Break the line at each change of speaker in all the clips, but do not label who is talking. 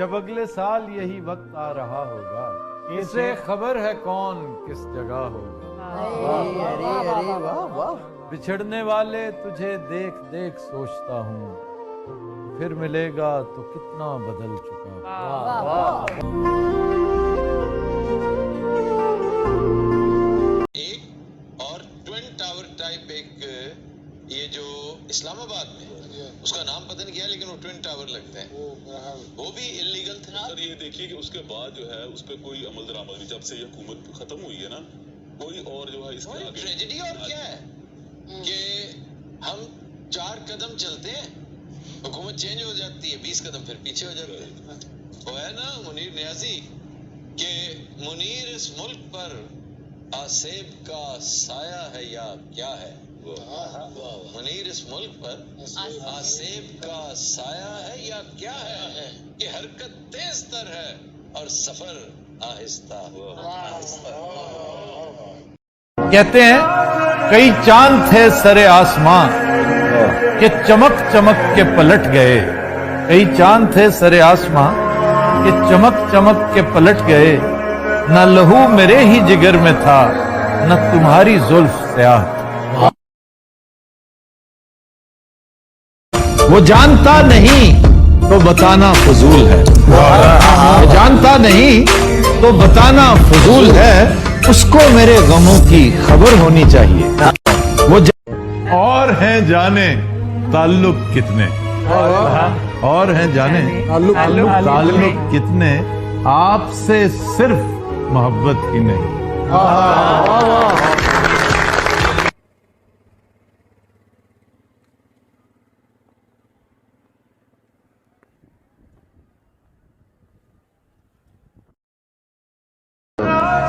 جب اگلے سال یہی وقت آ رہا ہوگا، اسے خبر ہے کون کس جگہ ہوگا۔ بچھڑنے والے تجھے دیکھ دیکھ سوچتا ہوں، پھر ملے گا تو کتنا بدل چکا ہوں۔
ایک اور ٹوین ٹاور ٹائپ ایک یہ جو اسلام آباد میں اس کا نام پتہ نہیں کیا، لیکن وہ ٹوین ٹاور لگتے ہیں، وہ بھی انلیگل تھے۔
سر یہ دیکھیے کہ اس کے بعد جو ہے اس پہ کوئی عمل درآمد نہیں، جب سے یہ حکومت ختم ہوئی ہے نا، کوئی اور جو ہے اس کے آگے
ٹریجڈی اور کیا ہے کہ ہم 4 قدم چلتے ہیں، حکومت چینج ہو جاتی ہے، 20 قدم پھر پیچھے ہو جاتے ہیں۔ وہ ہے نا منیر نیازی کہ منیر اس ملک پر آسیب کا سایہ ہے یا کیا ہے؟ منیر اس ملک پر آسیب کا سایہ ہے یا کیا ہے کہ حرکت تیز تر ہے اور سفر آہستہ آہستہ۔
کہتے ہیں کئی چاند تھے سرے آسمان کہ چمک چمک کے پلٹ گئے، کئی چاند تھے سرے آسمان کہ چمک چمک کے پلٹ گئے، نہ لہو میرے ہی جگر میں تھا نہ تمہاری زلف سیاہ۔ وہ جانتا نہیں تو بتانا فضول ہے، وہ جانتا نہیں تو بتانا فضول ہے، اس کو میرے غموں کی خبر ہونی چاہیے۔ وہ اور ہیں جانے تعلق کتنے، اور ہیں جانے تعلق کتنے، آپ سے صرف محبت ہی نہیں۔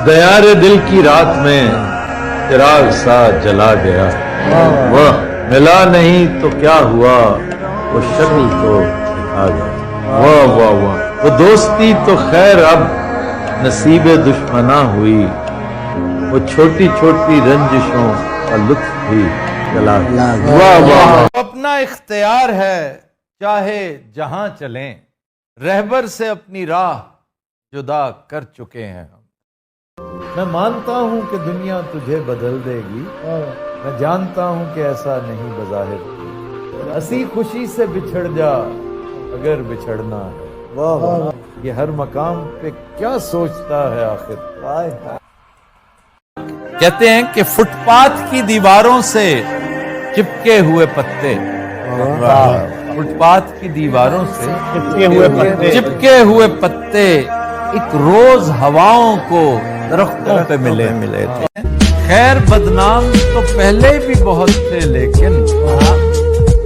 دیار دل کی رات میں چراغ سا جلا گیا، وہ ملا نہیں تو کیا ہوا، وہ شکل تو دکھا گیا۔ واہ واہ واہ، وہ دوستی تو خیر اب نصیب دشمنا ہوئی، وہ چھوٹی چھوٹی رنجشوں کا لطف بھی چلا گیا۔ واہ واہ، اپنا اختیار ہے چاہے جہاں چلیں، رہبر سے اپنی راہ جدا کر چکے ہیں ہم۔ میں مانتا ہوں کہ دنیا تجھے بدل دے گی، میں جانتا ہوں کہ ایسا نہیں بظاہر، ہنسی خوشی سے بچھڑ جا اگر بچھڑنا ہے۔ یہ ہر مقام پہ کیا سوچتا ہے آخر۔ کہتے ہیں کہ فٹ پاتھ کی دیواروں سے چپکے ہوئے پتے، فٹ پاتھ کی دیواروں سے چپکے ہوئے پتے ایک روز ہواؤں کو درختوں پہ ملے تھے۔ خیر بدنام تو پہلے بھی بہت تھے، لیکن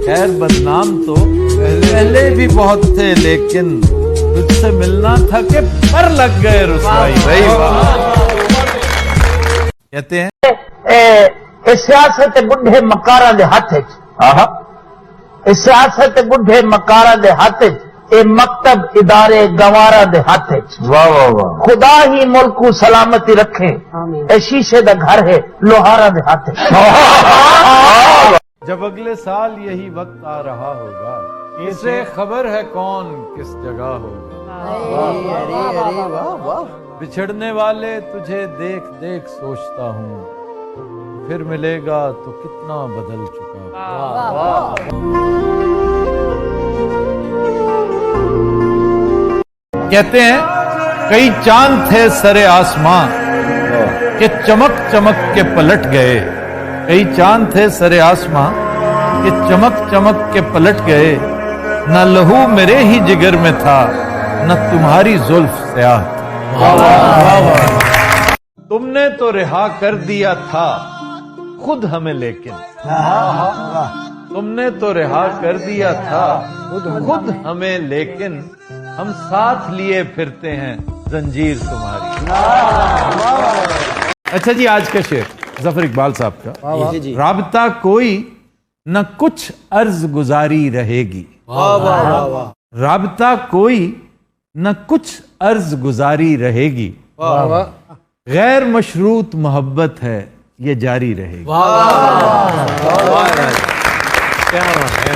خیر بدنام تو پہلے بھی بہت تھے، لیکن تجھ سے ملنا تھا کہ پر لگ گئے رسوائی۔ کہتے ہیں
سیاست بڈھے مکاراں دے ہاتھ وچ، سیاست بڈھے مکاراں دے ہاتھ وچ، اے مکتب ادارے گوارا دے ہاتھ وچ۔
واہ واہ واہ،
خدا ہی ملک کو سلامتی رکھے، اے شیشے دا گھر ہے لوہارا دے ہاتھ وچ۔
جب اگلے سال یہی وقت آ رہا ہوگا، اسے خبر ہے کون کس جگہ ہوگا۔ بچھڑنے والے تجھے دیکھ دیکھ سوچتا ہوں، پھر ملے گا تو کتنا بدل چکا ہوں۔ کہتے ہیں کئی چاند تھے سرے آسمان کہ چمک چمک کے پلٹ گئے، کئی چاند تھے سرے آسمان کہ چمک چمک کے پلٹ گئے، نہ لہو میرے ہی جگر میں تھا نہ تمہاری زلف سیاہ۔ تم نے تو رہا کر دیا تھا خود ہمیں، لیکن تم نے تو رہا کر دیا تھا خود ہمیں، لیکن ہم ساتھ لیے پھرتے ہیں زنجیر تمہاری۔ اچھا جی، آج کا شعر ظفر اقبال صاحب کا، رابطہ کوئی نہ کچھ عرض گزاری رہے گی، رابطہ کوئی نہ کچھ عرض گزاری رہے گی، غیر مشروط محبت ہے یہ جاری رہے گی۔ کیا بات ہے۔